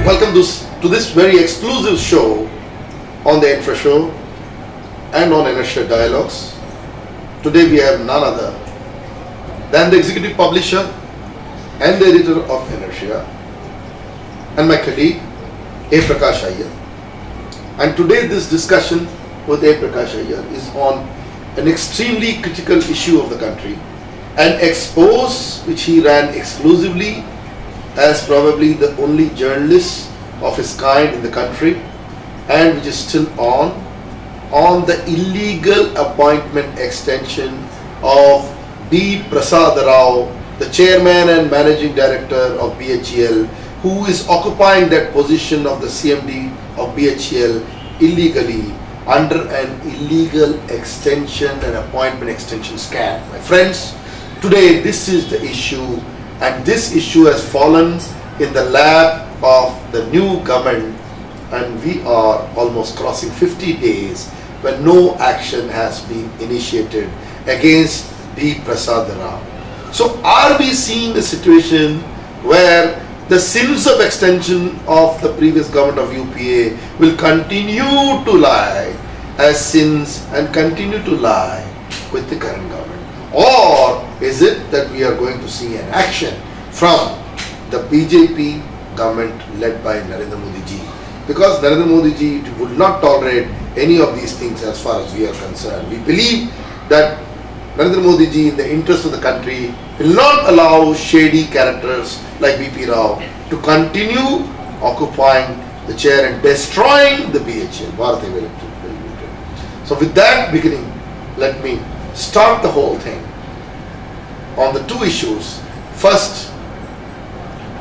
welcome to this very exclusive show on the Infra Show and on ENERTIA Dialogues. Today we have none other than the executive publisher and the editor of ENERTIA and my colleague A. Prakash Iyer. And today this discussion with A. Prakash Iyer is on an extremely critical issue of the country, an expose which he ran exclusively as probably the only journalist of his kind in the country, and which is still on the illegal appointment extension of B.Rao, the chairman and managing director of BHEL, who is occupying that position of the CMD of BHEL illegally under an illegal extension and appointment extension scam. My friends, today this is the issue, and this issue has fallen in the lap of the new government, and we are almost crossing 50 days when no action has been initiated against B.Rao. So are we seeing a situation where the sins of extension of the previous government of UPA will continue to lie as sins and continue to lie with the current government? Or is it that we are going to see an action from the BJP government led by Narendra Modi ji? Because Narendra Modi ji would not tolerate any of these things as far as we are concerned. We believe that Narendra Modi ji, in the interest of the country, will not allow shady characters like B.P.Rao to continue occupying the chair and destroying the BHEL, Bharat Heavy Electrical Limited. So with that beginning, let me start the whole thing on the two issues. First,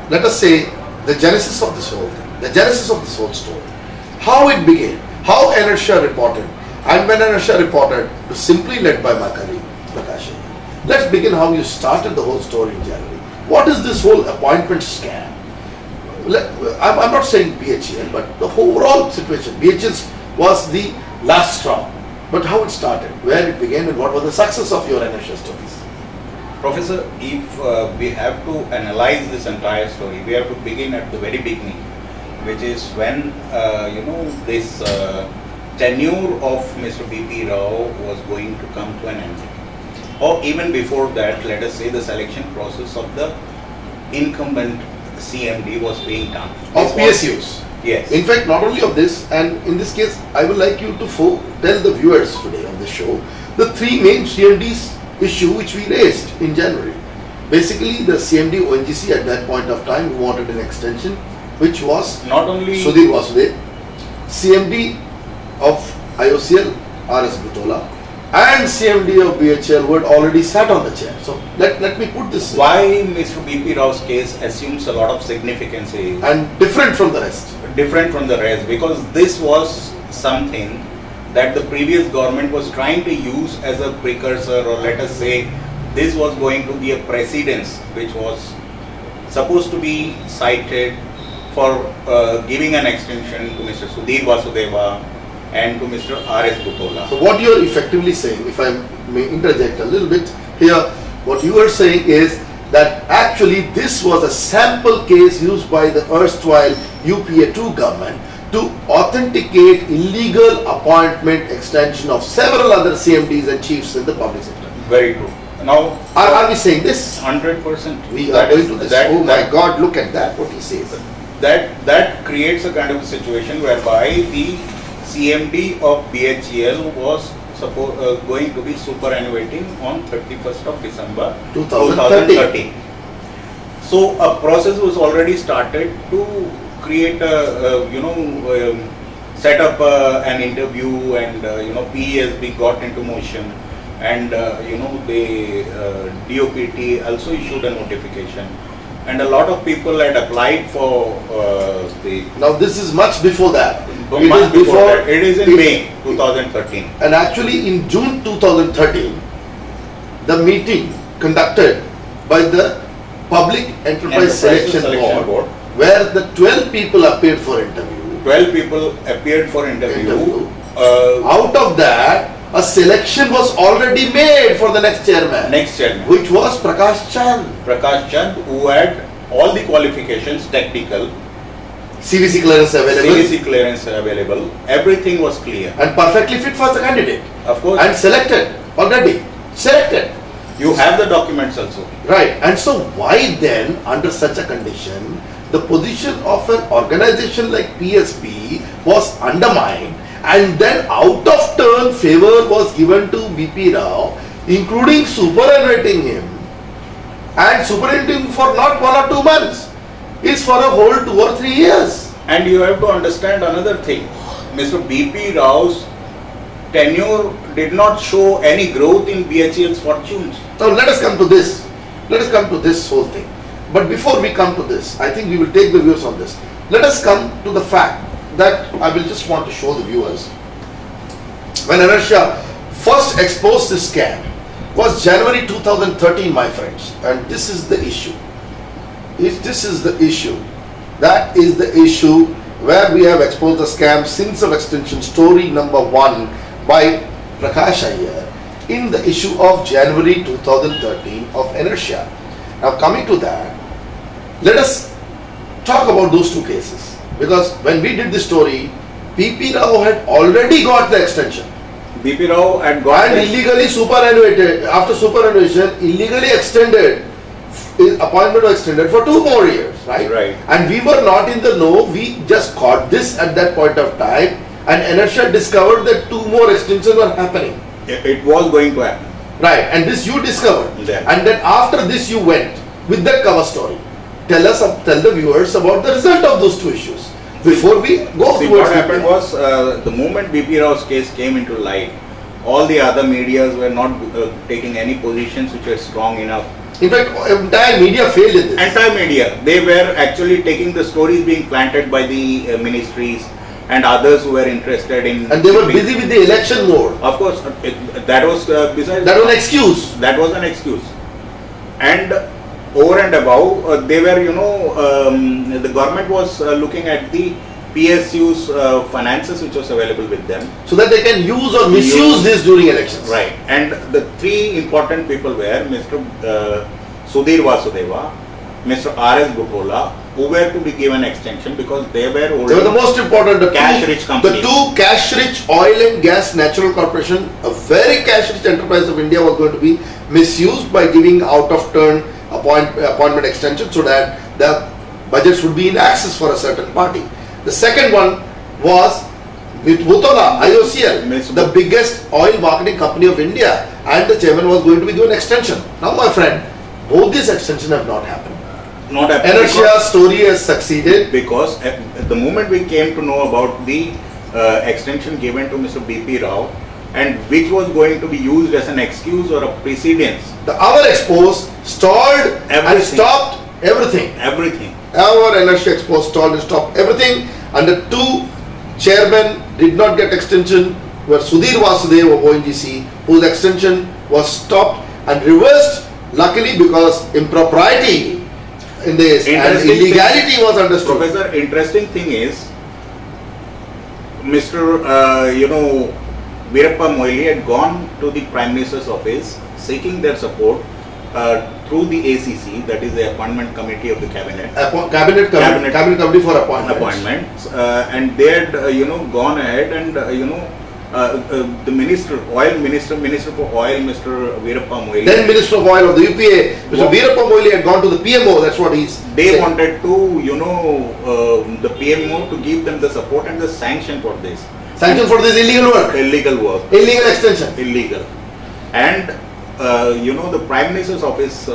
let us say the genesis of this whole thing, the genesis of this whole story, how it began, how ENERTIA reported, and when ENERTIA reported, was simply led by my colleague Prakash Iyer. Let's begin how you started the whole story in January. What is this whole appointment scam? I'm not saying BHEL, but the overall situation. BHEL was the last straw. But how it started, where it began, and what was the success of your ENERTIA stories? Professor, if we have to analyze this entire story, we have to begin at the very beginning, which is when this tenure of Mr. B.P.Rao was going to come to an end. Or even before that, let us say the selection process of the incumbent CMD was being done. Of PSUs? Yes. In fact, not only of this, and in this case, I would like you to tell the viewers today on the show the three main CMDs issue which we raised in January. Basically, the CMD ONGC at that point of time who wanted an extension, which was not only Sudhir Vasudev, CMD of IOCL, R.S. Butola, and CMD of BHEL who had already sat on the chair. So let me put this. Why Mr. B.P.Rao's case assumes a lot of significance and different from the rest. Different from the rest, because this was something that the previous government was trying to use as a precursor, or let us say this was going to be a precedence which was supposed to be cited for giving an extension to Mr. Sudhir Vasudeva and to Mr. R.S. Butola. So what you are effectively saying, if I may interject a little bit here, what you are saying is that actually this was a sample case used by the erstwhile UPA 2 government to authenticate illegal appointment extension of several other CMDs and chiefs in the public sector. Very true. Now, are we saying this? 100%. We are going to this. Oh my God, look at that, what he says. That creates a kind of a situation whereby the CMD of BHEL was going to be superannuating on 31st of December 2013. So a process was already started to create set up an interview, and PESB got into motion, and the DOPT also issued a notification, and a lot of people had applied for the. Now this is much before that. Much before that. It is in May 2013. And actually in June 2013, the meeting conducted by the Public Enterprise Selection Board, where the 12 people appeared for interview. 12 people appeared for interview. Out of that, a selection was already made for the next chairman. Which was Prakash Chand. Prakash Chand, who had all the qualifications technical, CVC clearance available. CVC clearance available. Everything was clear. And perfectly fit for the candidate. Of course. And selected already. Selected. You have the documents also. Right. And so why then, under such a condition, the position of an organization like PSB was undermined, and then out of turn favor was given to B.P. Rao, including superannuating him, and superannuating him for not 1 or 2 months, is for a whole 2 or 3 years. And you have to understand another thing. Mr. B.P. Rao's tenure did not show any growth in BHEL's fortunes. Now let us come to this. Let us come to this whole thing. But before we come to this, I think we will take the views on this. Let us come to the fact that I will just want to show the viewers. When ENERTIA first exposed this scam was January 2013, my friends, and this is the issue. This is the issue. That is the issue where we have exposed the scam since of extension, story number 1 by Prakash Iyer in the issue of January 2013 of ENERTIA. Now coming to that, let us talk about those 2 cases, because when we did the story, B.P. Rao had already got the extension. B.P. Rao had got and illegally superannuated. After superannuation, illegally extended. His appointment was extended for 2 more years, right? Right. And we were not in the know. We just got this at that point of time, and ENERTIA discovered that 2 more extensions were happening. It was going to happen. Right, and this you discovered. Yeah. And then after this you went with that cover story. Tell the viewers about the result of those 2 issues before we go See, towards what happened was the moment B.P. Rao's case came into light, all the other medias were not taking any positions which were strong enough. In fact, entire media failed in this. Entire media, they were actually taking the stories being planted by the ministries and others who were interested in. And they were busy with the election mode. Of course, that was besides. That was an excuse. That was an excuse. And over and above, they were, the government was looking at the PSU's finances which was available with them. So that they can use or misuse this during elections. Right. And the 3 important people were Mr. Sudhir Vasudeva, Mr. R.S. Butola, who were to be given extension because they were the most important, the cash-rich companies. The 2 cash-rich oil and gas natural corporation, a very cash-rich enterprise of India, was going to be misused by giving out-of-turn appointment extension so that the budgets would be in access for a certain party. The second one was with Butola, IOCL, the biggest oil marketing company of India, and the chairman was going to be given extension. Now, my friend, both these extensions have not happened. Not happened. ENERTIA's story has succeeded because at the moment we came to know about the extension given to Mr. B.P. Rao, and which was going to be used as an excuse or a precedence. Our expose stalled and stopped everything. Everything. Our ENERTIA expose stalled and stopped everything, and the 2 chairmen did not get extension were Sudhir Vasudeva of ONGC, whose extension was stopped and reversed, luckily, because impropriety in this and illegality was understood. Professor, interesting thing is, Mr. Veerappa Moily had gone to the Prime Minister's office seeking their support through the ACC, that is the Appointment Committee of the Cabinet. Cabinet Committee for Appointments. And they had gone ahead and the Minister for Oil, Mr. Veerappa Moily. Then Minister of Oil of the UPA, Mr. Veerappa Moily had gone to the PMO. That's what he's. They wanted to, the PMO to give them the support and the sanction for this. Sanction for this illegal work. Illegal work. Illegal extension. Illegal. And the Prime Minister's office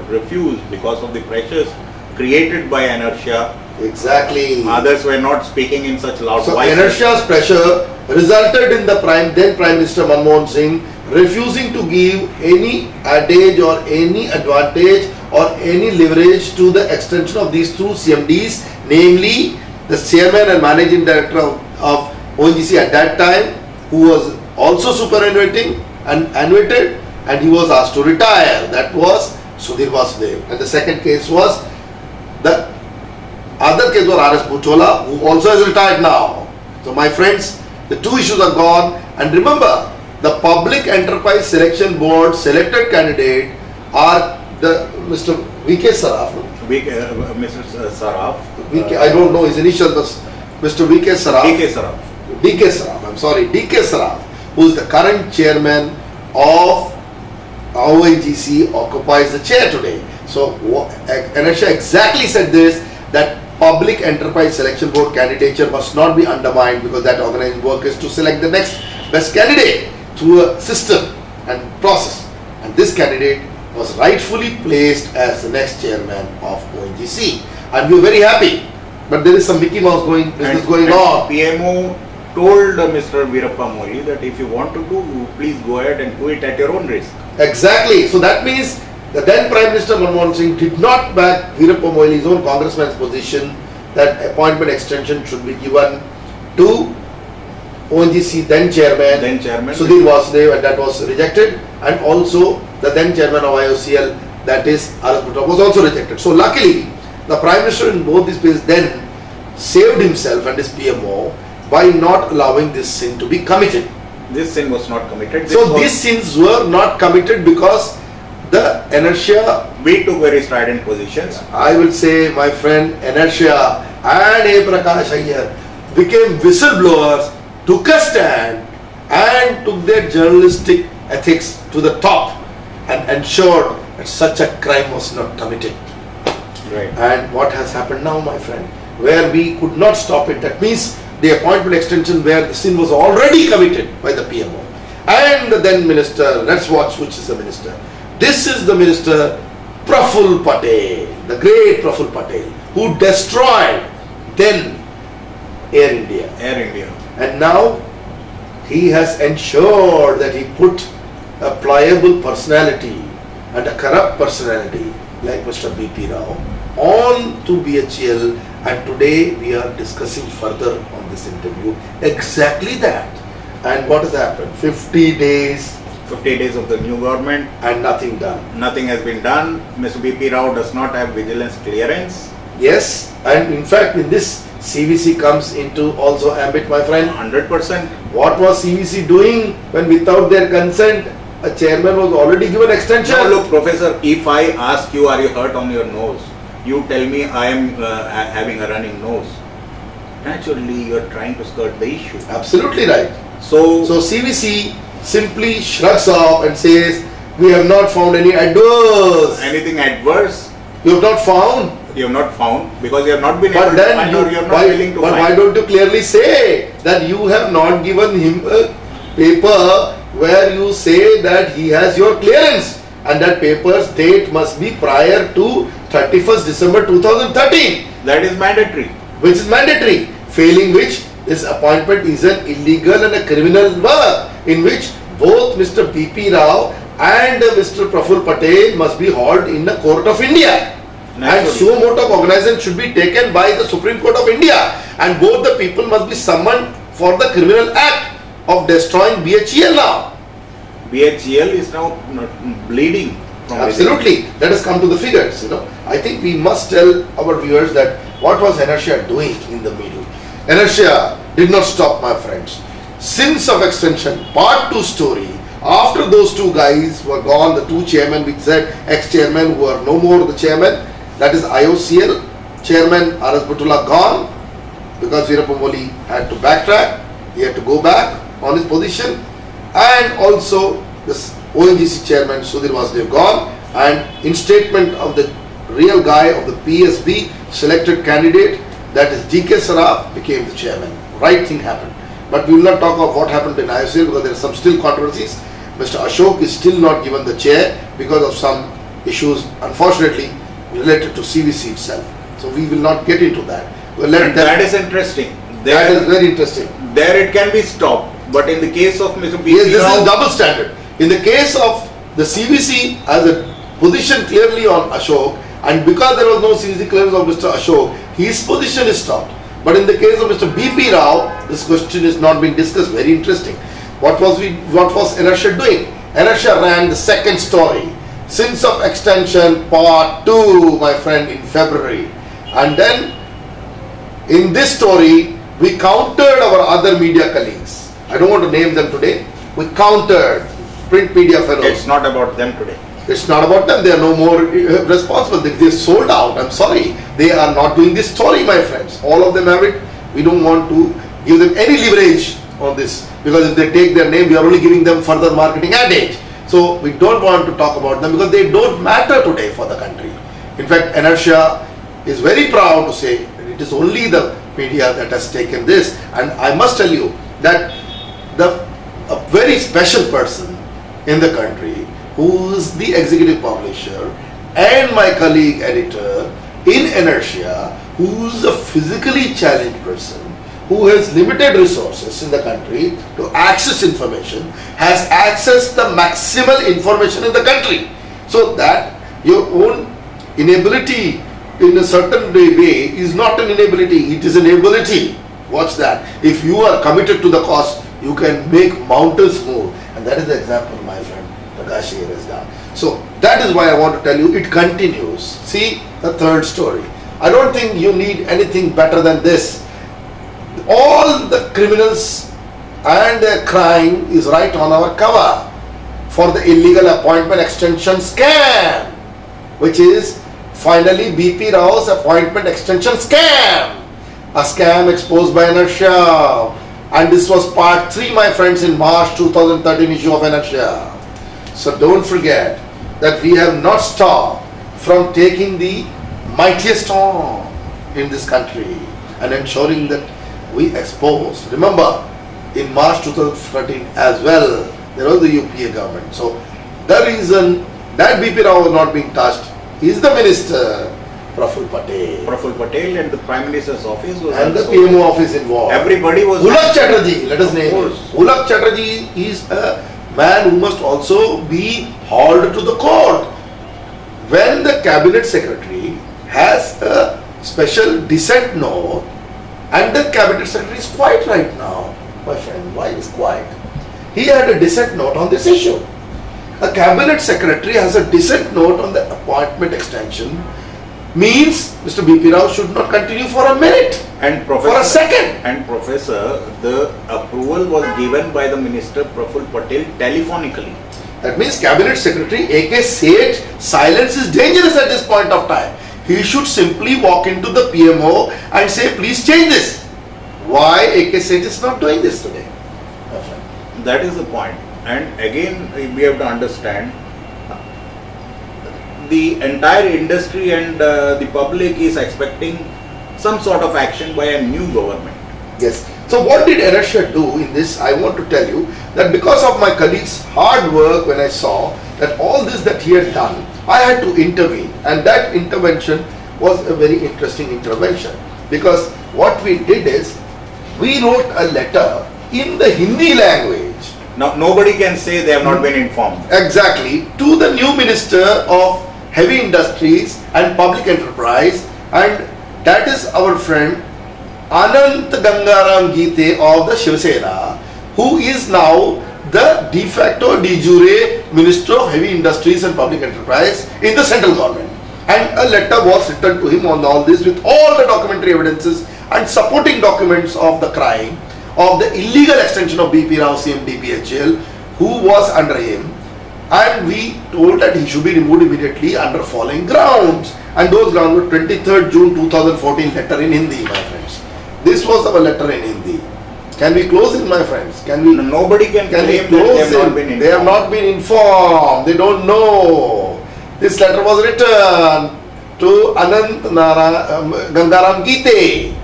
refused because of the pressures created by ENERTIA. Exactly. Others were not speaking in such loud voices. So ENERTIA's pressure resulted in the then Prime Minister Manmohan Singh refusing to give any adage or any advantage or any leverage to the extension of these 2 CMDs, namely the Chairman and Managing Director of ONGC at that time, who was also superannuating and annuated, and he was asked to retire. That was Sudhir Vasudeva. And the second case was, the other case was R.S. Butola, who also has retired now. So my friends, the 2 issues are gone, and remember, the Public Enterprise Selection Board selected candidate are the Mr. V.K. Saraf. Mr. Saraf. I don't know his initial, was Mr. V.K. Saraf. D.K. Saraf. D.K. Saraf, I'm sorry, D.K. Saraf, who is the current chairman of ONGC, occupies the chair today. So ENERTIA exactly said this, that Public Enterprise Selection Board candidature must not be undermined, because that organizing work is to select the next best candidate through a system and process. And this candidate was rightfully placed as the next chairman of ONGC. And we are very happy. But there is some Mickey Mouse business going on. PMO told Mr. Veerappa Moily that if you want to do, please go ahead and do it at your own risk. Exactly. So that means the then Prime Minister Manmohan Singh did not back Veerappa Moily, his own congressman's position, that appointment extension should be given to ONGC then chairman Sudhir Vasudev, and that was rejected. And also the then chairman of IOCL, that is RS Bhutta, was also rejected. So luckily, the Prime Minister in both these places then saved himself and his PMO by not allowing this sin to be committed. This sin was not committed. So these sins were not committed because the ENERTIA, we took very strident positions. I will say, my friend, ENERTIA and A. Prakash Iyer became whistleblowers, took a stand and took their journalistic ethics to the top and ensured that such a crime was not committed. Right. And what has happened now, my friend, where we could not stop it, that means the appointment extension where the sin was already committed by the PMO. And the then minister, let's watch which is the minister. This is the minister Praful Patel, the great Praful Patel, who destroyed then Air India. Air India. And now he has ensured that he put a pliable personality and a corrupt personality like Mr. B.P.Rao on to BHEL, and today we are discussing further on this interview exactly that. And what has happened? 50 days. 50 days of the new government. And nothing done. Nothing has been done. Mr. B.P.Rao does not have vigilance clearance. Yes, and in fact in this CVC comes into also ambit, my friend. 100%. What was CVC doing when without their consent a chairman was already given extension? Now look, Professor, if I ask you, are you hurt on your nose? You tell me I am having a running nose. Naturally, you are trying to skirt the issue. Absolutely right. So CVC simply shrugs off and says, we have not found any adverse. Anything adverse? You have not found. You have not found because you have not been able to find, or you are not willing to find. But why don't you clearly say that you have not given him a paper where you say that he has your clearance, and that paper's date must be prior to 31st December 2013. That is mandatory. Which is mandatory. Failing which, this appointment is an illegal and a criminal work in which both Mr. B.P.Rao and Mr. Praful Patel must be hauled in the court of India. Naturally. And suo motu cognizance should be taken by the Supreme Court of India, and both the people must be summoned for the criminal act of destroying BHEL now. BHEL is now bleeding. Absolutely. Let us come to the figures. I think we must tell our viewers that what was ENERTIA doing in the middle. ENERTIA did not stop, my friends. Sins of extension, part 2 story. After those two guys were gone, the two chairmen, we said ex-chairmen who are no more the chairman, that is IOCL chairman RS Bhutta gone because Veerappa Moily had to backtrack, he had to go back on his position, and also this ONGC chairman Sudhir Vasudev gone, and in statement of the real guy of the PSB selected candidate, that is D.K. Saraf, became the chairman. Right thing happened. But we will not talk of what happened in ISSUU because there are some still controversies. Mr. Ashok is still not given the chair because of some issues, unfortunately, related to CVC itself. So we will not get into that. We'll let that is interesting. That is very interesting. There it can be stopped. But in the case of Mr. B.P.Rao, yes, this is double standard. In the case of the CVC as a position clearly on Ashok, and because there was no CVC clearance of Mr. Ashok, his position is stopped. But in the case of Mr. B.P.Rao, this question is not being discussed. Very interesting. What was ENERTIA doing? ENERTIA ran the second story, Sins of Extension Part 2, my friend, in February. And then in this story, we countered our other media colleagues. I don't want to name them today. We countered print media fellows. It's not about them today. It's not about them. They are no more responsible. They sold out. I'm sorry. They are not doing this story, my friends. All of them have it. We don't want to give them any leverage on this, because if they take their name, we are only giving them further marketing advantage. So we don't want to talk about them because they don't matter today for the country. In fact, ENERTIA is very proud to say that it is only the media that has taken this. And I must tell you that a very special person in the country, who is the executive publisher and my colleague editor in ENERTIA, who is a physically challenged person, who has limited resources in the country to access information, has accessed the maximal information in the country, so that your own inability in a certain way is not an inability, it is an ability. Watch that. If you are committed to the cause, you can make mountains move, and that is the example my friend Prakash Iyer has done. So that is why I want to tell you, it continues. See the third story. I don't think you need anything better than this. All the criminals and their crime is right on our cover for the illegal appointment extension scam, which is finally B.P.Rao's appointment extension scam, a scam exposed by ENERTIA. And this was part 3, my friends, in March 2013 issue of ENERTIA. So don't forget that we have not stopped from taking the mightiest on in this country and ensuring that we expose. Remember, in March 2013 as well, there was the UPA government. So the reason that B.P.Rao was not being touched is the minister, Prof. Patel and the Prime Minister's office was, and the PMO office involved. Everybody was. Ulak Chatterjee, let us name him. Ulak Chatterjee is a man who must also be hauled to the court. When the cabinet secretary has a special dissent note, and the cabinet secretary is quiet right now, my friend, why is quiet? He had a dissent note on this issue. A cabinet secretary has a dissent note on the appointment extension, means Mr. B.P.Rao should not continue for a minute, and for a second. And Professor, the approval was given by the Minister Prof. Patel telephonically. That means cabinet secretary A.K. Seth, silence is dangerous at this point of time. He should simply walk into the PMO and say, please change this. Why A.K. Seth is not doing this today? That is the point. And again, we have to understand, the entire industry and the public is expecting some sort of action by a new government. Yes. So what did ENERTIA do in this? I want to tell you that because of my colleague's hard work, when I saw that all this that he had done, I had to intervene, and that intervention was a very interesting intervention, because what we did is we wrote a letter in the Hindi language. Now nobody can say they have not been informed. Exactly, to the new Minister of Heavy Industries and Public Enterprise, and that is our friend Anant Gangaram Gite of the Shiv Sena, who is now the de facto de jure Minister of Heavy Industries and Public Enterprise in the central government. And a letter was written to him on all this with all the documentary evidences and supporting documents of the crime of the illegal extension of B.P.Rao CMD BHEL, who was under him, and we told that he should be removed immediately under following grounds, and those grounds were 23rd June 2014 letter in Hindi, my friends. This was our letter in Hindi. Can we close it, my friends? Can we? Nobody can claim close that they have not been informed. They don't know. This letter was written to Anant Gangaram Gite.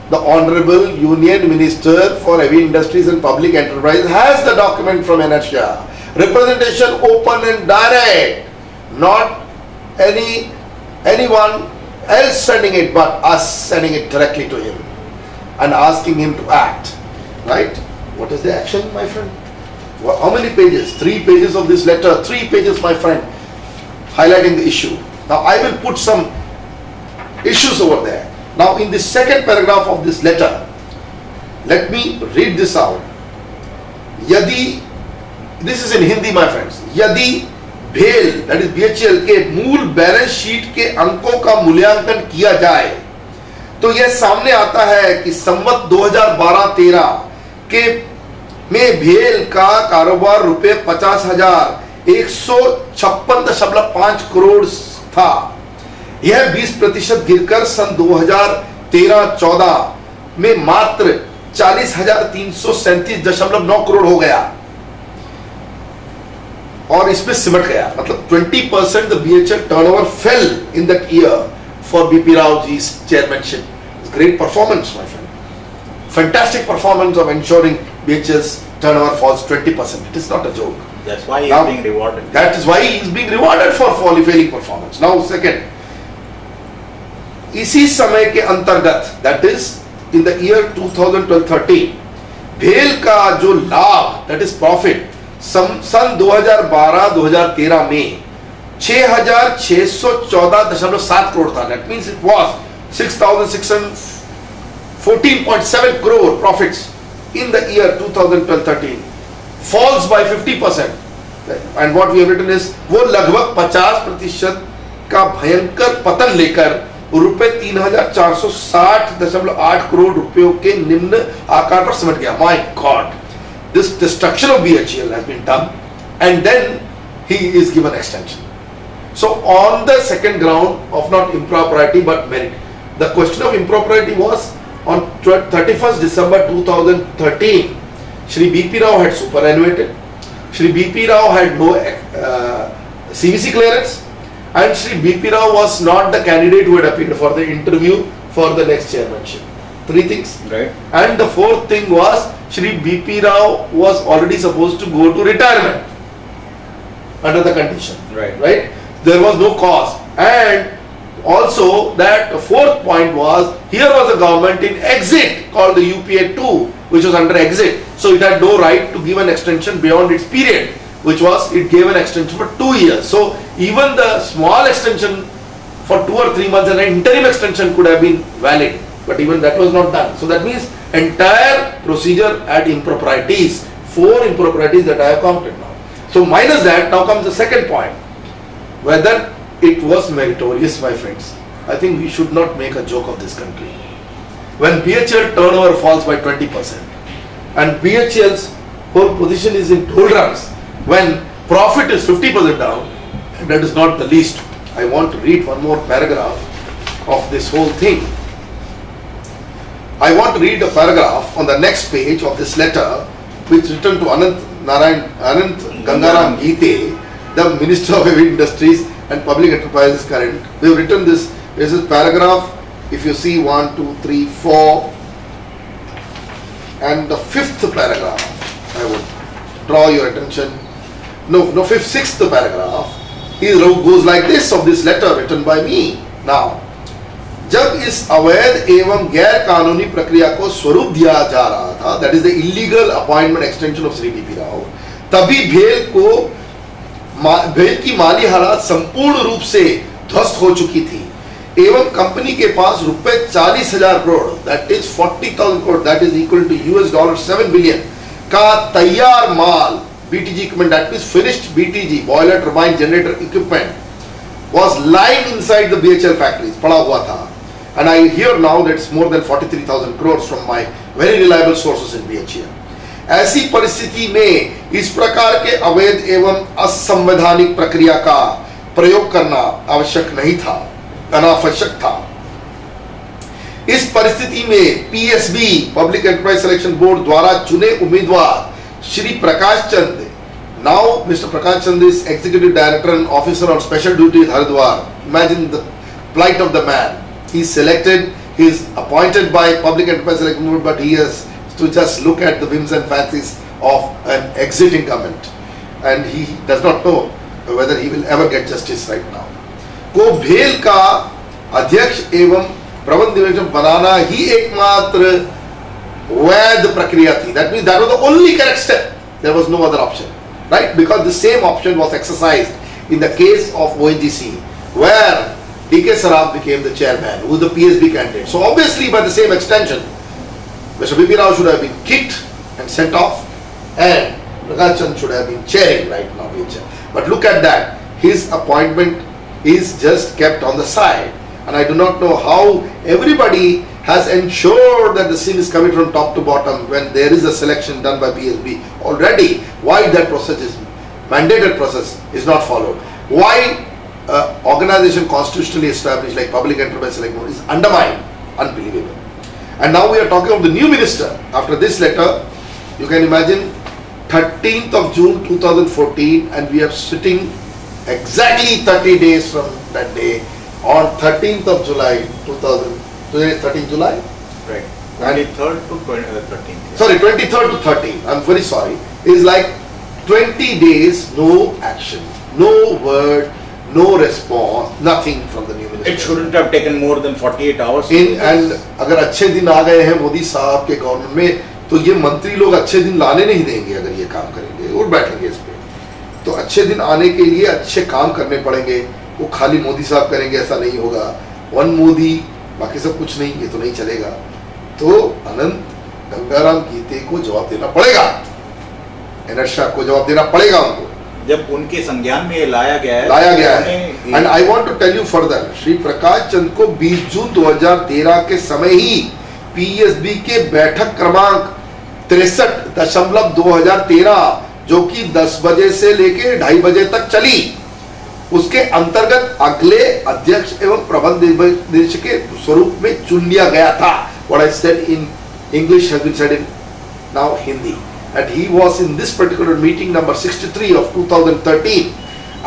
The Honorable Union Minister for Heavy Industries and Public Enterprise has the document from ENERTIA. Representation open and direct. Not anyone else sending it, but us sending it directly to him and asking him to act. Right? What is the action, my friend? How many pages? 3 pages of this letter. 3 pages, my friend, highlighting the issue. Now I will put some issues over there. Now in the second paragraph of this letter, let me read this out. Yadi, this is in Hindi, my friends. Yadi BHEL, that is BHEL के मूल balance sheet के अंकों का मूल्यांकन किया जाए, तो यह सामने आता है कि संवत 2012-13 के में BHEL का कारोबार रुपए 50,000 156.5 करोड़ था। यह 20% गिरकर सन 2013-14 में मात्र 40,337.9 करोड़ हो गया और इसमें सिमट गया। मतलब 20% the BHEL turnover fell in that year for B.P. Rao ji's chairmanship. It's great performance, my friend. Fantastic performance of ensuring BHEL's turnover falls 20%. It is not a joke. That's why he is being rewarded. That is why he is being rewarded for failing performance. Now second, इसी समय के अंतर्गत, that is in the year 2012-13, BHEL का जो लाभ, that is profit, सन 2012-2013 में 6,614.7 करोड़ था. That means it was 6,614.7 crore profits in the year 2012-13, falls by 50%. And what we have written is वो लगभग 50% का भयंकर पतन लेकर रुपए 3,460.8 करोड़ रुपयों के निम्न आकार पर सिमट गया. My God, this destruction of BHEL has been done, and then he is given extension. So on the second ground of not impropriety but merit, the question of impropriety was on 31st December 2013. Shri B.P. Rao had superannuated. Shri B.P. Rao had no CVC clearance, and Shri B.P. Rao was not the candidate who had appeared for the interview for the next chairmanship. Three things. Right. And the fourth thing was Shri B.P. Rao was already supposed to go to retirement under the condition. Right. Right. There was no cause. And also that the fourth point was, here was a government in exit called the UPA 2, which was under exit. So it had no right to give an extension beyond its period, which was, it gave an extension for 2 years. So even the small extension for 2 or 3 months, an interim extension could have been valid, but even that was not done. So that means entire procedure had improprieties, 4 improprieties that I have counted now. So minus that, now comes the second point, whether it was meritorious, my friends. I think we should not make a joke of this country. When BHEL turnover falls by 20% and BHEL's whole position is in doldrums, when profit is 50% down, and that is not the least. I want to read one more paragraph of this whole thing. I want to read a paragraph on the next page of this letter, which is written to Anant Gangaram Geete, the Minister of Heavy Industries and Public Enterprises current. We have written this. This is paragraph, if you see 1, 2, 3, 4, and the 5th paragraph. I would draw your attention. No, 5th, 6th paragraph. He goes like this of this letter written by me. Now, जब इस अवैध एवं गैर कानूनी प्रक्रिया को स्वरूप दिया जा रहा था, that is the illegal appointment extension of Shri B.P. Rao, तभी BHEL की माली हालात संपूर्ण रूप से ध्वस्त हो चुकी थी एवं कंपनी के पास रुपए 40,000 crore, that is 40,000 crore, that is equal to $7 billion का तैयार माल BTG equipment, that means finished BTG boiler turbine generator equipment was lying inside the BHEL factories, पड़ा हुआ था. And I hear now that it's more than 43,000 crores from my very reliable sources in BHEL. ऐसी परिस्थिति में इस प्रकार के अवैध एवं असंवैधानिक प्रक्रिया का प्रयोग करना आवश्यक नहीं था, अनावश्यक था. इस परिस्थिति में PSB public enterprise selection board द्वारा चुने उम्मीदवार श्री प्रकाश चंद, now Mr. Prakash Chand is executive director and officer on special duty at Haridwar. Imagine the plight of the man. He is selected, he is appointed by public enterprise selection board, but he has to just look at the whims and fancies of an exit incumbent, and he does not know whether he will ever get justice right now. को BHEL का अध्यक्ष एवं प्रबंध निदेशक बनाना ही एकमात्र वैध प्रक्रिया थी. That means that was the only correct step. There was no other option, right? Because the same option was exercised in the case of ONGC, where D.K. Saraf became the chairman, who is the PSB candidate. So obviously, by the same extension, Mr. B.P. Rao should have been kicked and sent off, and Prakash Chand should have been chairing right now. But look at that. His appointment is just kept on the side. And I do not know how everybody has ensured that the sin is committed from top to bottom when there is a selection done by PSB already. Why that process is mandated process is not followed. Why organization constitutionally established like public enterprise select board is undermined? Unbelievable. And now we are talking of the new minister. After this letter, you can imagine 13th of June 2014, and we are sitting exactly 30 days from that day on 13th of July 2000. Today is 13th July? Right. 23rd to 13th. Yeah. Sorry, 23rd to 13th. I'm very sorry. It's like 20 days, no action, no word, no response, nothing from the new minister. It shouldn't have taken more than 48 hours. And अगर अच्छे दिन आ गए हैं मोदी साहब के government में, तो ये मंत्री लोग अच्छे दिन लाने नहीं देंगे अगर ये काम करेंगे, उठ बैठेंगे इस पे। तो अच्छे दिन आने के लिए अच्छे काम करने पड़ेंगे, वो खाली मोदी साहब करेंगे ऐसा नहीं होगा। वन मोदी, बाकी सब कुछ नहीं, ये तो नहीं चलेगा। तो अनंत गंगाराम गीते को जवाब देना पड़ेगा, एनर्शिया को जवाब देना पड़ेगा उनको, जब उनके संज्ञान में लाया गया है। And I want to tell you further, Shri Prakash Chand को 20 जून 2013 के समय ही पीएसबी के बैठक क्रमांक 63.2013 जो कि 10 बजे से लेके 2:30 बजे तक चली, उसके अंतर्गत अगले अध्यक्ष एवं प्रबंध निदेशक के स्वरूप में चुन लिया गया था। What I said in English has been said in now Hindi. And he was in this particular meeting number 63 of 2013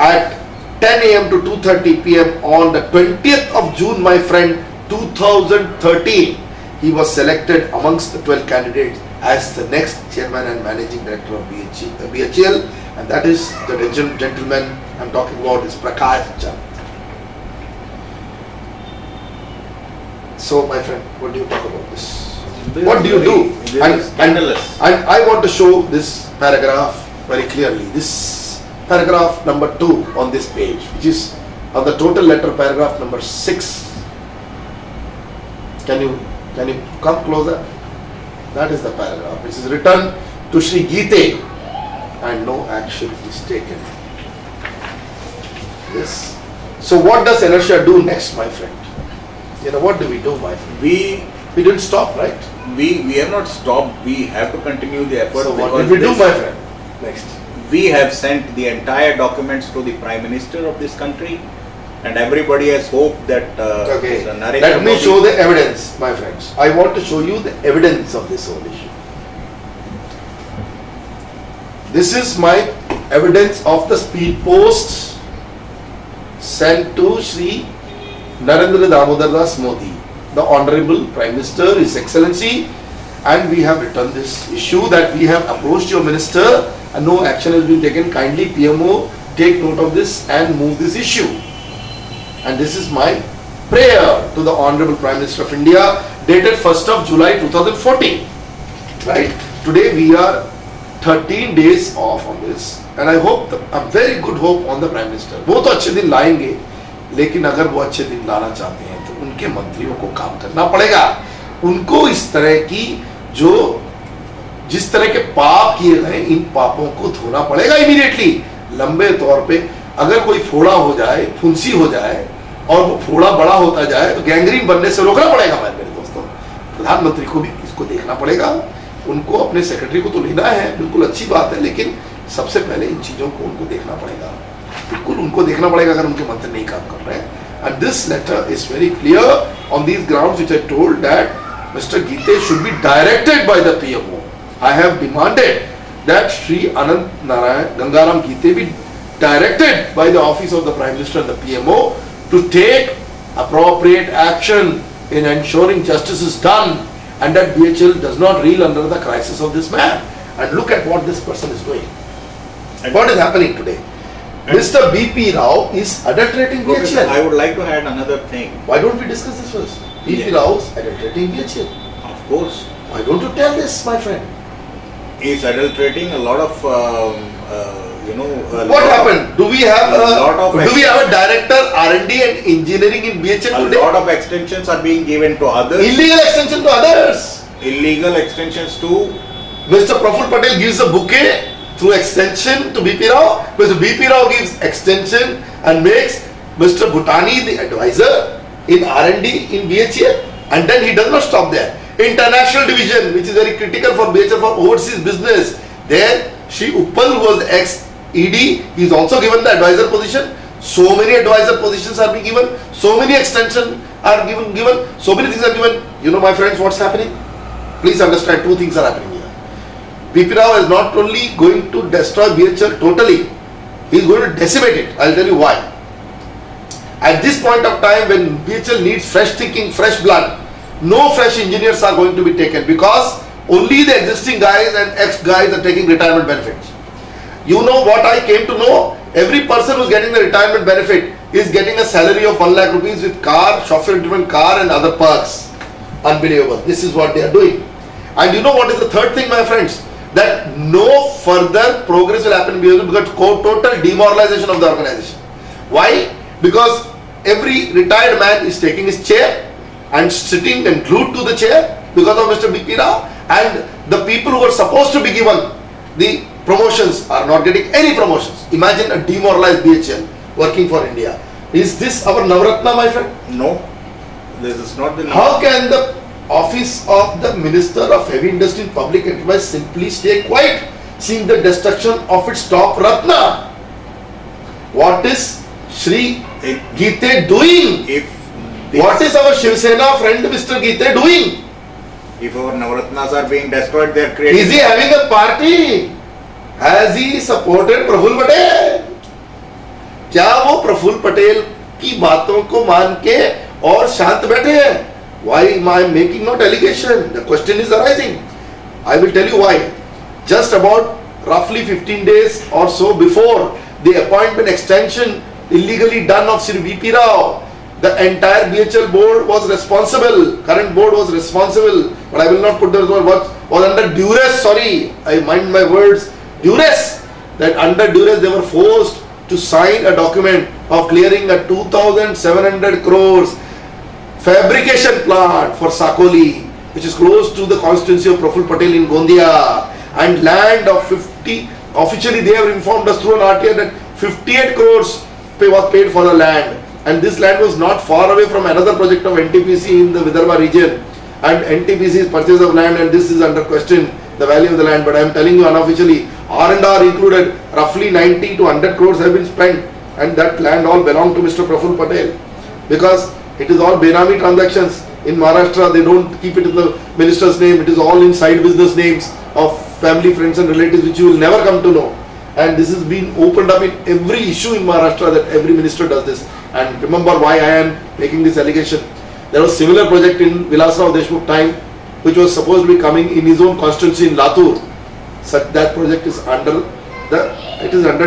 at 10 a.m. to 2:30 p.m. on the 20th of June, my friend, 2013. He was selected amongst the 12 candidates as the next chairman and managing director of BHEL, and that is the gentleman I'm talking about is Prakash Iyer. So, my friend, what do you talk about this? What do you do? And I want to show this paragraph very clearly. This paragraph number 2 on this page, which is on the total letter paragraph number 6. Can you come closer? That is the paragraph. This is written to Shri Geete, and no action is taken. Yes. So what does inertia do next, my friend? You know, what do we do, my friend? We didn't stop, right? We have not stopped. We have to continue the effort. So what did we do, my friend? Next. We have sent the entire documents to the Prime Minister of this country, and everybody has hoped that okay. Let me show the evidence, my friends. I want to show you the evidence of this whole issue. This is my evidence of the speed post sent to Shri Narendra Damodar Das Modi, the Honorable Prime Minister, His Excellency, and we have written this issue that we have approached your minister and no action has been taken. Kindly PMO take note of this and move this issue. And this is my prayer to the Honorable Prime Minister of India, dated 1st of July 2014. Right? Today we are 13 days off on this, and I hope, a very good hope on the Prime Minister. वो तो अच्छे दिन लाएंगे, लेकिन अगर वो अच्छे दिन लाना चाहते हैं तो उनके मंत्रियों को काम करना पड़ेगा। उनको इस तरह की जिस तरह के पाप किए गए, इन पापों को धोना पड़ेगा इमीडिएटली। लंबे तौर पे अगर कोई फोड़ा हो जाए, फुंसी हो जाए और वो फोड़ा बड़ा होता जाए तो गैंग्रीन बनने से रोकना पड़ेगा। मेरे दोस्तों, प्रधानमंत्री को भी इसको देखना पड़ेगा, उनको अपने सेक्रेटरी को तो लेना है, बिल्कुल अच्छी बात है, लेकिन सबसे पहले इन चीजों को उनको देखना पड़ेगा, बिल्कुल उनको देखना पड़ेगा अगर उनके मंत्री नहीं काम कर रहे हैं। And this letter is very clear on these grounds which I told that Mr. Geete should be directed by the PMO. I have demanded that Shri Anant Narayan Gangaram Geete be directed by the office of the Prime Minister and the PMO to take appropriate action in ensuring justice is done and that BHEL does not reel under the crisis of this man. And look at what this person is doing. And what is happening today? Mr. B.P.Rao is adulterating BHEL. I would like to add another thing. Why don't we discuss this first? B.P.Rao is adulterating BHEL. Of course. Why don't you tell this, my friend? He is adulterating a lot of, what happened? Do we have a director R&D and engineering in BHEL today? A lot of extensions are being given to others. Illegal extension to others. Illegal extensions to. Mr. Prof. Patel gives a bouquet through extension to B.P.Rao. Mr. B.P.Rao gives extension and makes Mr. Bhutani the advisor in R&D in BHEL, and then he does not stop there. International division, which is very critical for BHEL for overseas business. There, Shri Uppal, who was the ED, he is also given the advisor position. So many advisor positions are being given, so many extensions are given, so many things are given. You know, my friends, what's happening? Please understand, two things are happening here. B.P.Rao is not only going to destroy BHEL totally, he is going to decimate it. I'll tell you why. At this point of time, when BHEL needs fresh thinking, fresh blood, no fresh engineers are going to be taken, because only the existing guys and ex-guys are taking retirement benefits. You know what I came to know? Every person who's getting the retirement benefit is getting a salary of 1 lakh rupees with car, chauffeur-driven car and other perks. Unbelievable. This is what they are doing. And you know what is the third thing, my friends? That no further progress will happen because total demoralization of the organization. Why? Because every retired man is taking his chair and sitting and glued to the chair because of Mr. B.P.Rao, and the people who are supposed to be given the promotions are not getting any promotions. Imagine a demoralized BHEL working for India. Is this our Navratna, my friend? No, this is not the. How can the office of the Minister of Heavy Industry and Public Enterprise simply stay quiet, seeing the destruction of its top Ratna? What is Shri Gite doing? What is our Shiv Sena friend Mr. Gite doing? If our Navratnas are being destroyed, they are creating. Is he having a party? Has he supported Praful Patel? क्या वो प्रफुल्ल पटेल की बातों को मान के और शांत बैठे हैं? Why am I making not allegation? The question is arising. I will tell you why. Just about roughly 15 days or so before the appointment extension illegally done of Sri B.P.Rao, the entire BHEL board was responsible. Current board was responsible, but I will not put the word, was under duress. Sorry, I mind my words. Duress. That under duress they were forced to sign a document of clearing a 2,700 crores fabrication plant for Sakoli, which is close to the constituency of Praful Patel in Gondia, and land of 50. Officially, they have informed us through an RTI that 58 crores was paid for the land, and this land was not far away from another project of NTPC in the Vidarbha region, and NTPC's purchase of land, and this is under question, the value of the land. But I am telling you unofficially, R&R included, roughly 90 to 100 crores have been spent, and that land all belonged to Mr. Praful Patel, because it is all Benami transactions. In Maharashtra, they don't keep it in the minister's name. It is all in side business names of family, friends and relatives, which you will never come to know. And this is being opened up in every issue in Maharashtra, that every minister does this. And remember why I am making this allegation. There was a similar project in Vilasrao Deshmukh time, which was supposed to be coming in his own constituency in Latur. Such that project is under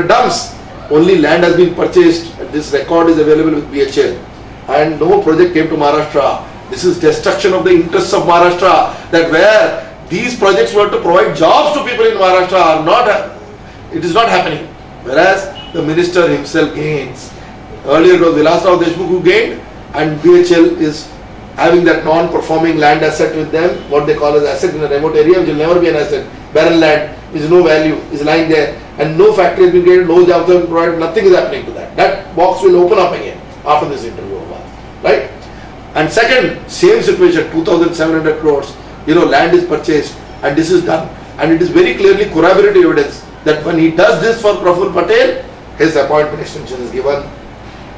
dumps. Only land has been purchased. This record is available with BHEL. And no project came to Maharashtra. This is destruction of the interests of Maharashtra, that where these projects were to provide jobs to people in Maharashtra are not, it is not happening. Whereas the minister himself gains. Earlier it was Vilasrao Deshmukh who gained, and BHEL is having that non-performing land asset with them, what they call as asset in a remote area, which will never be an asset. Barren land, is no value, is lying there, and no factory has been created, no jobs have been provided, nothing is happening to that. That box will open up again after this interview. Right? And second, same situation, 2,700 crores, land is purchased, and this is done. And it is very clearly corroborative evidence that when he does this for Praful Patel, his appointment extension is given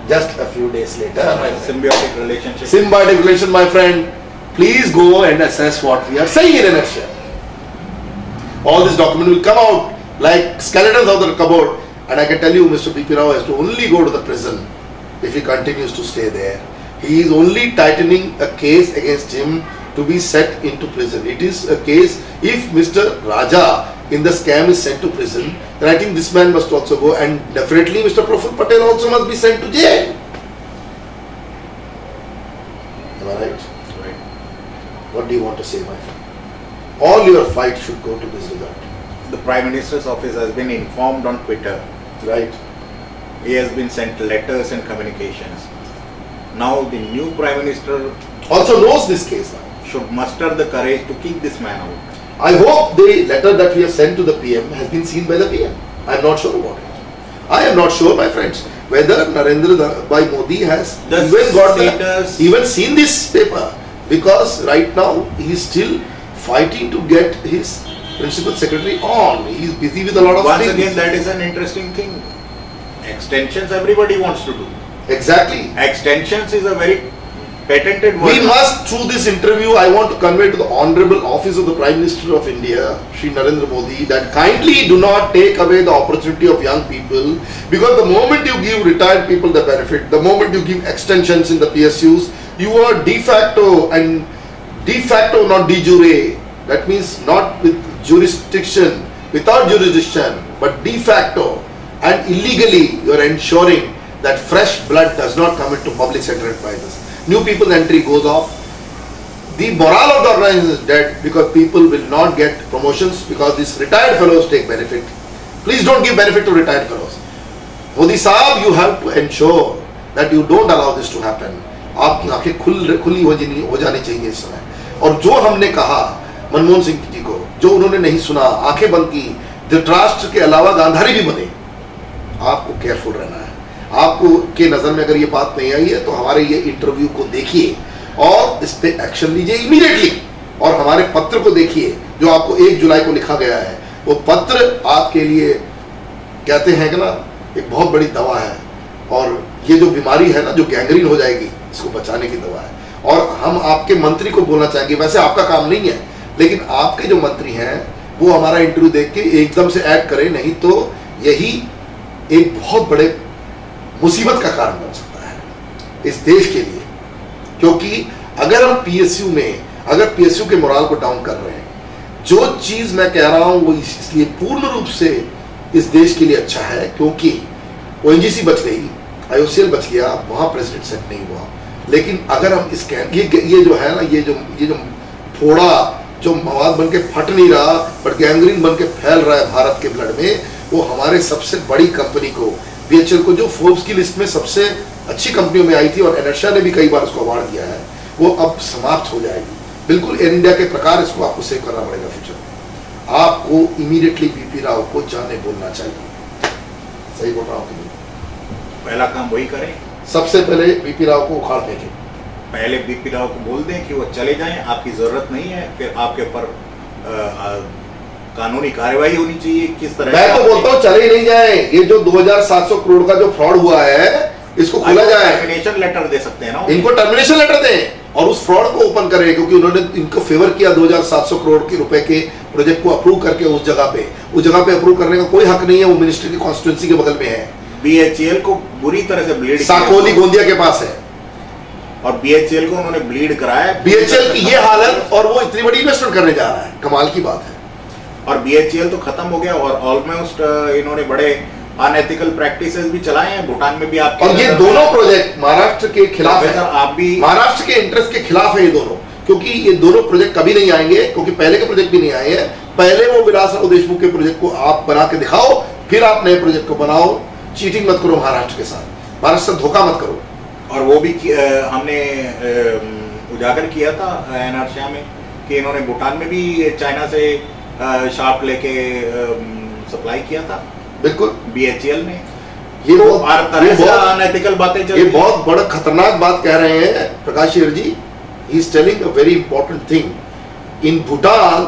just a few days later. Symbiotic relationship. Symbiotic relation, my friend. Please go and assess what we are saying in inertia. All this document will come out like skeletons out of the cupboard, and I can tell you Mr. B.P.Rao has to only go to the prison if he continues to stay there. He is only tightening a case against him to be sent into prison. It is a case, if Mr. Raja in the scam is sent to prison, then I think this man must also go, and definitely Mr. Praful Patel also must be sent to jail. Am I right? Right. What do you want to say, my friend? All your fight should go to this result. The Prime Minister's office has been informed on Twitter. Right. He has been sent letters and communications. Now the new Prime Minister also knows this case now. Should muster the courage to kick this man out. I hope the letter that we have sent to the PM has been seen by the PM. I am not sure about it. I am not sure, my friends, whether Narendra Bhai Modi has even seen this paper, because right now he is still fighting to get his Principal Secretary on. He is busy with a lot of Once things. again, that is an interesting thing. Extensions everybody wants to do. Exactly. Extensions is a very patented word. We must, through this interview, I want to convey to the Honorable Office of the Prime Minister of India, Shri Narendra Modi, that kindly do not take away the opportunity of young people, because the moment you give retired people the benefit, the moment you give extensions in the PSUs, you are de facto, and de facto not de jure, that means not with jurisdiction, without jurisdiction, but de facto and illegally you are ensuring that fresh blood does not come into public sector enterprises. New people's entry goes off. The morale of the organization is dead because people will not get promotions because these retired fellows take benefit. Please don't give benefit to retired fellows. Modi Saab, you have to ensure that you don't allow this to happen. आपकी आंखें खुली हो जानी चाहिए इस समय. और जो हमने कहा मनमोहन सिंह जी को, जो उन्होंने नहीं सुना, आंखें बंद की, धृतराष्ट्र के अलावा गांधारी भी बने. आपको केयरफुल रहना है. आपको के नजर में अगर ये बात नहीं आई है तो हमारे ये इंटरव्यू को देखिए और इस पे एक्शन लीजिए इमीडिएटली. और हमारे पत्र को देखिए जो आपको 1 जुलाई को लिखा गया है. वो पत्र आपके लिए कहते हैं कि ना एक बहुत बड़ी दवा है, और ये जो बीमारी है ना जो गैंग्रीन हो जाएगी, इसको बचाने की दवा है. और हम आपके मंत्री को बोलना चाहेंगे, वैसे आपका काम नहीं है, लेकिन आपके जो मंत्री हैं वो हमारा इंटरव्यू देख के एकदम से एक्ट करें, नहीं तो यही एक बहुत बड़े मुसीबत का कारण बन सकता है इस देश के लिए. क्योंकि अगर हम पीएसयू में, अगर पीएसयू के मोराल को डाउन कर रहे हैं, जो चीज मैं कह रहा हूं वो इसलिए पूर्ण रूप से इस देश के लिए अच्छा है क्योंकि ओएनजीसी बच गई, आईओसीएल बच गया, वहां प्रेसिडेंट सेट नहीं हुआ. लेकिन अगर हम इस ये जो है ना, ये जो फोड़ा जो मवाद बन के फट नहीं रहा बट गैंग्रीन बन के फैल रहा है भारत के ब्लड में, वो हमारे सबसे बड़ी कंपनी को, बीएचएल को, जो फोर्ब्स की लिस्ट में सबसे अच्छी कंपनियों में आई थी और एनर्टिया ने भी कई बार उसको अवार्ड दिया है, वो अब समाप्त हो जाएगी. बिल्कुल एयर इंडिया के प्रकार इसको आपको सेव करना पड़ेगा फ्यूचर में. आपको इमीडिएटली बीपी राव को जाने बोलना चाहिए. सही बोल रहा हूँ? पहला काम वही करें, सबसे पहले बीपी राव को उखाड़ फेंके. पहले बीपी राव को बोल दें कि वो चले जाएं, आपकी जरूरत नहीं है. फिर आपके ऊपर कानूनी कार्रवाई होनी चाहिए. किस तरह? मैं तो बोलता हूँ चले ही नहीं जाए. ये जो 2700 करोड़ का जो फ्रॉड हुआ है इसको खोला जाए. टर्मिनेशन लेटर दे सकते हैं ना, इनको टर्मिनेशन लेटर दें और उस फ्रॉड को ओपन करें, क्योंकि उन्होंने इनको फेवर किया 2700 करोड़ के रुपए के प्रोजेक्ट को अप्रूव करके उस जगह पे अप्रूव करने का कोई हक नहीं है. वो मिनिस्ट्री की कॉन्स्टिट्यूंसी के बगल में है. बीएचईएल को बुरी तरह से ब्लीड, साकोली गोंदिया के पास है, और बीएचईएल को उन्होंने ब्लीड कराया. बीएचएल की ये हालत, और वो इतनी बड़ी इन्वेस्टमेंट करने जा रहा है, कमाल की बात है. और बीएचईएल तो खत्म हो गया और ऑलमोस्ट इन्होंने बड़े अनएथिकल प्रैक्टिसेस भी चलाए हैं. भूटान में भी आपके, और ये दोनों प्रोजेक्ट महाराष्ट्र के खिलाफ है. आप भी महाराष्ट्र के इंटरेस्ट के खिलाफ है ये दोनों, क्योंकि ये दोनों प्रोजेक्ट कभी नहीं आएंगे, क्योंकि पहले के प्रोजेक्ट भी नहीं आए हैं. पहले वो विलासराव देशमुख के प्रोजेक्ट को आप बना के दिखाओ, फिर आप नए प्रोजेक्ट को बनाओ. चीटिंग मत करो महाराष्ट्र के साथ, महाराष्ट्र से धोखा मत करो. और वो भी हमने उजागर किया था एनर्टिया में कि इन्होंने भूटान में भी चाइना से शाफ्ट लेके सप्लाई किया था. बिल्कुल बीएचईएल ने. ये तो बहुत अनएथिकल बातें चल ये बहुत बड़ा खतरनाक बात कह रहे हैं Prakash Iyer ji. He is telling a very important thing. In Bhutan,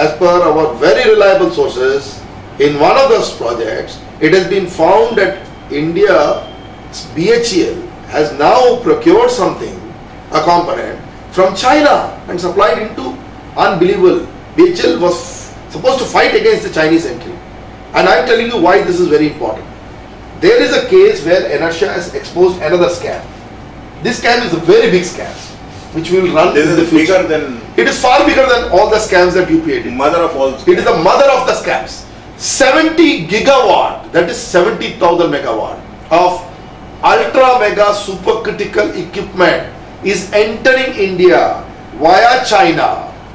as per our very reliable sources, in one of those projects, it has been found that India, BHEL, has now procured something, a component, from China and supplied into. Unbelievable. BHEL was supposed to fight against the Chinese entry. And I am telling you why this is very important. There is a case where ENERTIA has exposed another scam. This scam is a very big scam, which we will run in the future. It is far bigger than all the scams that UPA did. Mother of all scams. It is the mother of the scams. 70 gigawatt, that is 70,000 megawatt of ultra mega supercritical equipment is entering India via China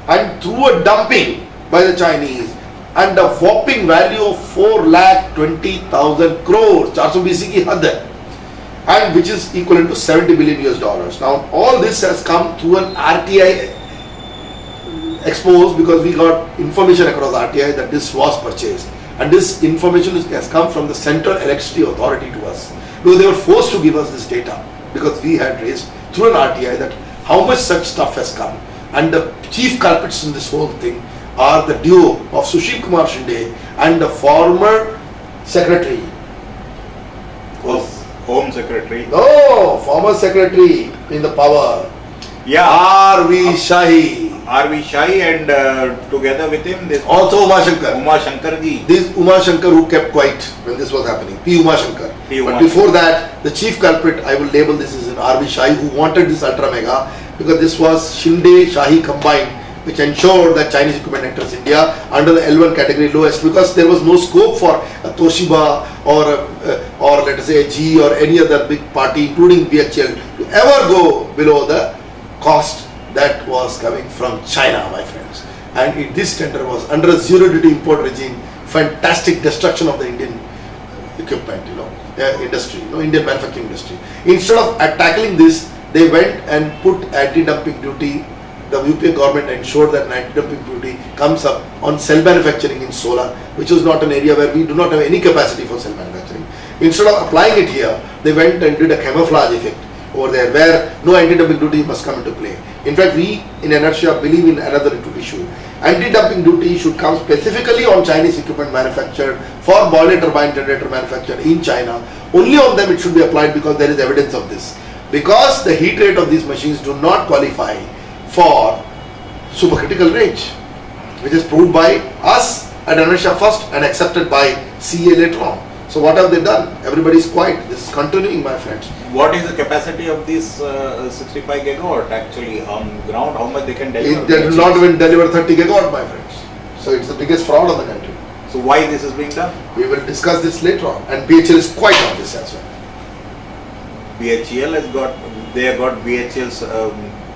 and through a dumping by the Chinese, and a whopping value of 4,20,000 crores, 420 की हद है, and which is equivalent to $70 billion US. Now all this has come through an RTI exposed, because we got information across RTI that this was purchased, and this information has come from the Central Electricity Authority to us, because they were forced to give us this data, because we had raised through an RTI that how much such stuff has come, and the chief culprits in this whole thing are the duo of Sushil Kumar Shinde and the former secretary. Home Secretary. No, former secretary in the power. Yeah. R.V. Shahi. R.V. Shahi and together with him this Also Uma Shankar. Uma Shankar ji. This Uma Shankar who kept quiet when this was happening. P. Uma Shankar. But before that, the chief culprit, I will label this as an R.V. Shahi who wanted this ultra mega because this was Shinde Shahi combined, which ensured that Chinese equipment enters India under the L1 category lowest, because there was no scope for a Toshiba or let us say a GE or any other big party including BHEL to ever go below the cost that was coming from China, my friends. And this tender was under a zero duty import regime, fantastic destruction of the Indian equipment, industry, Indian manufacturing industry. Instead of tackling this, they went and put anti-dumping duty. The UPA government ensured that anti-dumping duty comes up on cell manufacturing in solar, which is not an area where we do not have any capacity for cell manufacturing. Instead of applying it here, they went and did a camouflage effect over there where no anti-dumping duty must come into play. In fact, we in ENERTIA believe in another issue. Anti-dumping duty should come specifically on Chinese equipment manufactured for boiler turbine generator manufactured in China. Only on them it should be applied because there is evidence of this. Because the heat rate of these machines do not qualify for supercritical range, which is proved by us at ENERTIA first and accepted by CA later on. So what have they done? Everybody is quiet. This is continuing, my friends. What is the capacity of this 65 gigawatt actually on ground? How much they can deliver? They do not even deliver 30 gigawatt, my friends. So it's the biggest fraud of the country. So why this is being done? We will discuss this later on, and BHEL is quite on this as well. BHEL has got, they have got BHEL's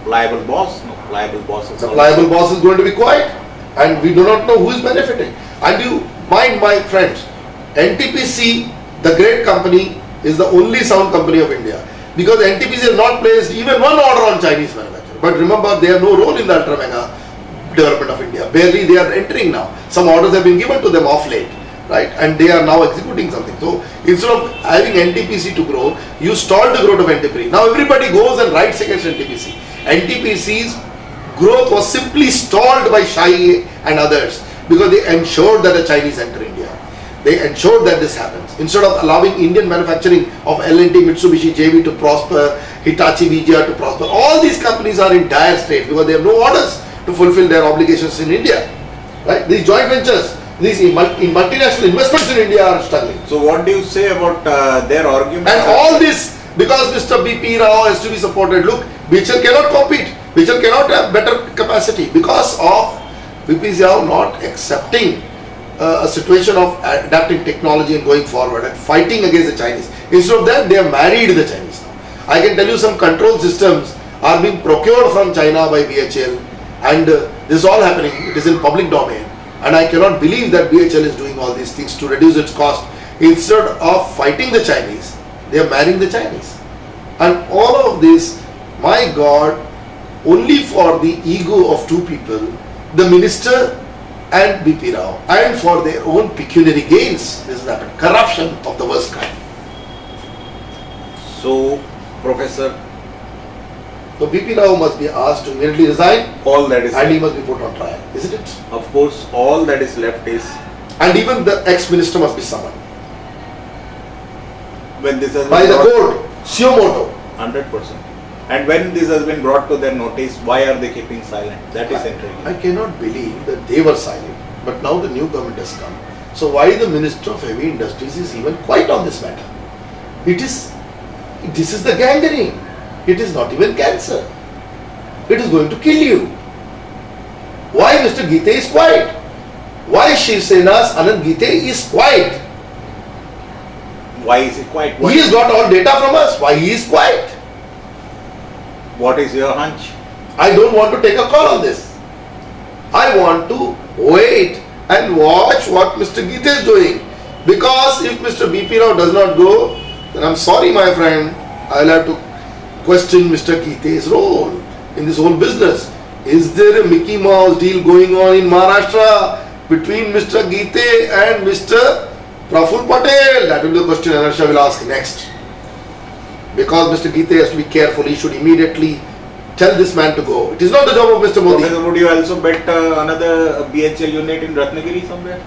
pliable boss. No, pliable boss is the pliable boss is going to be quiet, and we do not know who is benefiting. And you mind, my friends, NTPC, the great company, is the only sound company of India, because NTPC has not placed even one order on Chinese manufacturer. But remember, they have no role in the ultra mega development of India. Barely they are entering now. Some orders have been given to them off late, right? And they are now executing something. So instead of having NTPC to grow, you stalled the growth of NTPC. Now everybody goes and writes against NTPC. NTPC's growth was simply stalled by Shahi and others because they ensured that the Chinese enter India. They ensured that this happens. Instead of allowing Indian manufacturing of L&T, Mitsubishi, JV to prosper, Hitachi, VGR to prosper, all these companies are in dire straits because they have no orders to fulfill their obligations in India. Right? These joint ventures, these multinational investments in India are struggling. So what do you say about their argument? And all this because Mr. B.P.Rao has to be supported. Look, BHEL cannot compete. BHEL cannot have better capacity because of B.P.Rao not accepting a situation of adapting technology and going forward and fighting against the Chinese. Instead of that, they have married the Chinese now. I can tell you some control systems are being procured from China by BHEL, and this is all happening. It is in public domain, and I cannot believe that BHEL is doing all these things to reduce its cost. Instead of fighting the Chinese, they are marrying the Chinese. And all of this, my God, only for the ego of two people, the minister and B.P.Rao, and for their own pecuniary gains. This has happened. Corruption of the worst kind. So, Professor, so B.P.Rao must be asked to immediately resign, all that is and he must be put on trial, isn't it? Of course, all that is left is, and even the ex-minister must be summoned when this has by been the brought, court, suo moto. 100%. And when this has been brought to their notice, why are they keeping silent? That is intriguing. I cannot believe that they were silent, but now the new government has come. So why the Minister of Heavy Industries is even quiet on this matter? This is the gangrene. It is not even cancer. It is going to kill you. Why Mr. Gite is quiet? Why Shiv Sena's Anand Gite is quiet? Why is he quiet? He has got all data from us. Why he is quiet? What is your hunch? I don't want to take a call on this. I want to wait and watch what Mr. Gite is doing. Because if Mr. B.P.Rao does not go, then I'm sorry, my friend, I'll have to question Mr. Gite's role in this whole business. Is there a Mickey Mouse deal going on in Maharashtra between Mr. Gite and Mr. Praful Patel? That will be the question ENERTIA will ask next. Because Mr. Gite has to be careful, he should immediately tell this man to go. It is not the job of Mr. Modi. Professor, would you also bet another BHEL unit in Ratnagiri somewhere?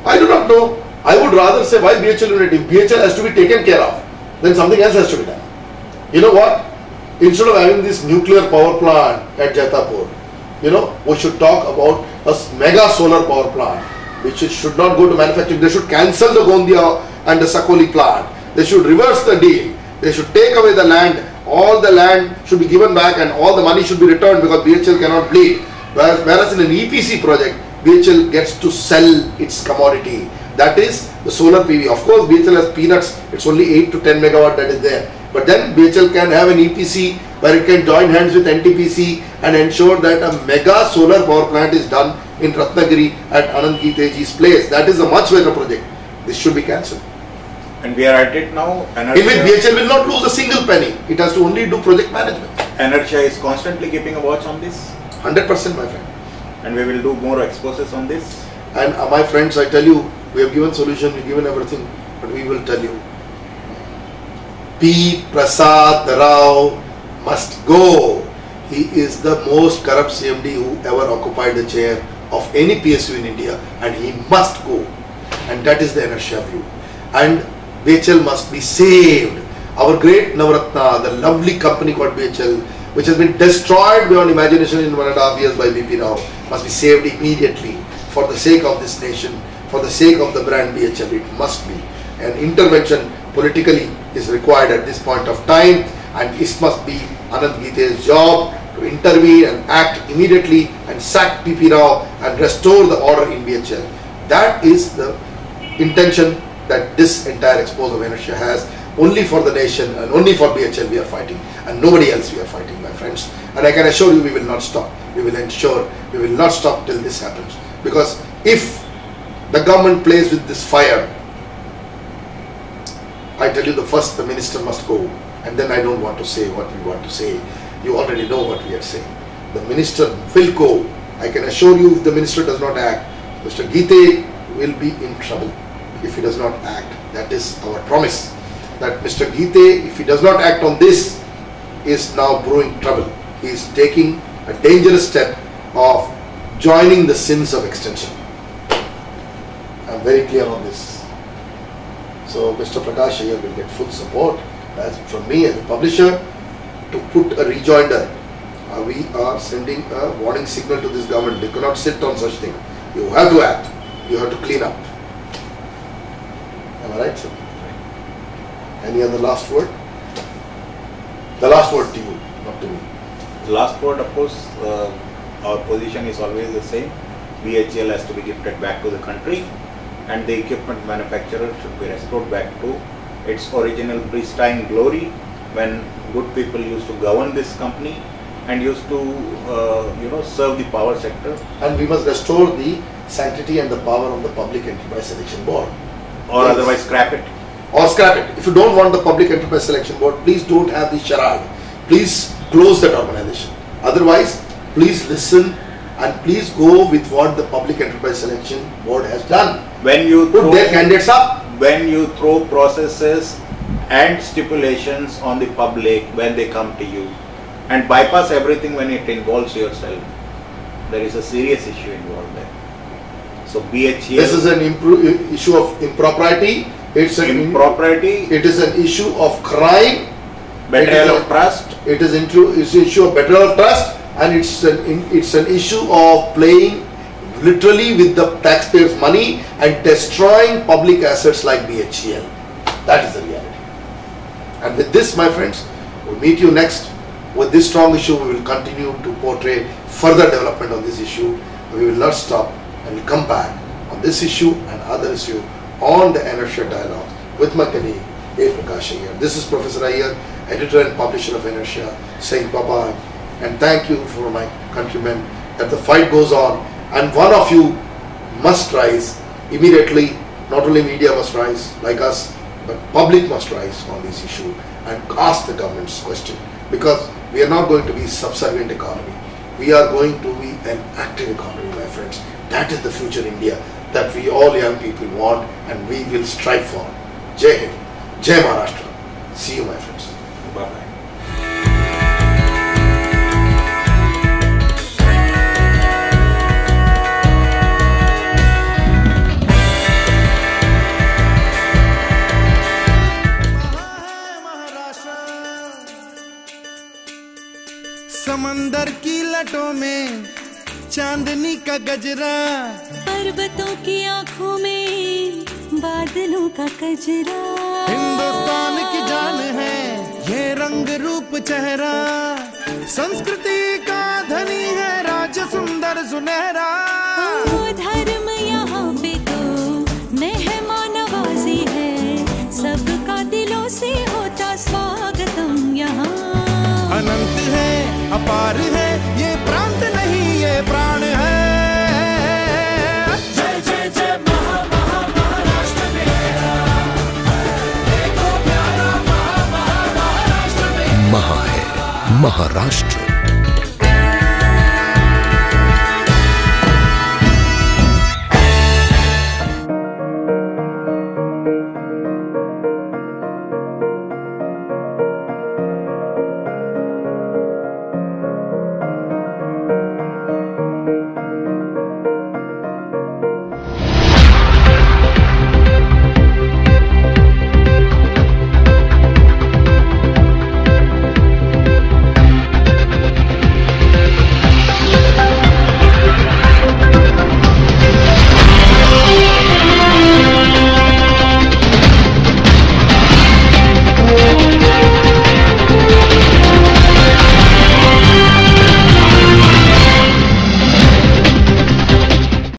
I do not know. I would rather say why BHEL unit. If BHEL has to be taken care of, then something else has to be done. You know what? Instead of having this nuclear power plant at Jaitapur, you know, we should talk about a mega solar power plant, which should not go to manufacturing. They should cancel the Gondia and the Sakoli plant. They should reverse the deal. They should take away the land. All the land should be given back and all the money should be returned because BHEL cannot bleed. Whereas in an EPC project, BHEL gets to sell its commodity. That is the solar PV. Of course, BHEL has peanuts. It's only 8 to 10 megawatt that is there. But then BHEL can have an EPC where it can join hands with NTPC and ensure that a mega solar power plant is done in Ratnagiri at Anand Geetaji's place. That is a much better project. This should be cancelled. And we are at it now. In which BHEL will not lose a single penny. It has to only do project management. ENERTIA is constantly keeping a watch on this. 100%, my friend. And we will do more exposes on this. And my friends, I tell you, we have given solution, we have given everything, but we will tell you. BHEL must go. He is the most corrupt CMD who ever occupied the chair of any PSU in India, and he must go. And that is the ENERTIA view. And BHEL must be saved. Our great Navratna, the lovely company called BHEL, which has been destroyed beyond imagination in 1.5 years by B.P.Rao, must be saved immediately for the sake of this nation, for the sake of the brand BHEL. It must be. An intervention politically is required at this point of time, and it must be Anand Geeta's job to intervene and act immediately and sack B.P.Rao and restore the order in BHEL. That is the intention that this entire expose of ENERTIA has. Only for the nation and only for BHEL we are fighting, and nobody else we are fighting, my friends. And I can assure you we will not stop. We will ensure we will not stop till this happens. Because if the government plays with this fire, I tell you, the minister must go, and then I don't want to say what we want to say. You already know what we are saying. The minister will go. I can assure you, if the minister does not act, Mr. Geete will be in trouble if he does not act. That is our promise. That Mr. Geete, if he does not act on this, is now brewing trouble. He is taking a dangerous step of joining the sins of extension. I am very clear on this. So Mr. Prakash Iyer will get full support from me as a publisher to put a rejoinder. We are sending a warning signal to this government. They cannot sit on such thing. You have to act. You have to clean up. Am I right, sir? Any other last word? The last word to you, not to me. The last word, of course, our position is always the same. BHEL has to be gifted back to the country, and the equipment manufacturer should be restored back to its original pristine glory when good people used to govern this company and used to serve the power sector. And we must restore the sanctity and the power of the Public Enterprise Selection Board. Or otherwise scrap it. Or scrap it. If you don't want the Public Enterprise Selection Board, please don't have the charade. Please close that organization. Otherwise, please listen and please go with what the Public Enterprise Selection Board has done. When you put their candidates up. When you throw processes and stipulations on the public when they come to you, and bypass everything when it involves yourself, there is a serious issue involved there. So BHEL. This is an issue of impropriety. It's an impropriety. It is an issue of crime. Betrayal of trust. It is an issue of betrayal of trust, and it's an issue of playing literally with the taxpayers' money and destroying public assets like BHEL. That is the reality. And with this, my friends, we'll meet you next. With this strong issue, we will continue to portray further development on this issue. We will not stop, and we'll come back on this issue and other issue on the ENERTIA dialogue with my colleague, Prakash Iyer. This is Professor Iyer, editor and publisher of ENERTIA, saying bye-bye, and thank you for my countrymen, that the fight goes on, and one of you must rise immediately. Not only media must rise like us, but public must rise on this issue and ask the government's question, because we are not going to be subservient economy. We are going to be an active economy, my friends. That is the future India that we all young people want, and we will strive for. Jai Hind, Jai Maharashtra. See you, my friends. Bye-bye. चांदनी का गजरा, पर्वतों की आंखों में बादलों का कजरा। हिंदुस्तान की जान है ये रंग रूप चेहरा, संस्कृति का धनी है राज सुंदर सुनहरा। वो धर्म यहाँ पे तो मेहमान नवाजी है, सबका दिलों से होता स्वागतम यहाँ। अनंत है अपार है ये प्रांत नहीं ये प्राण है। जय जय जय महा महा महाराष्ट्र मेरा, देखो प्यारा महा महा महाराष्ट्र मेरा। महा है महाराष्ट्र।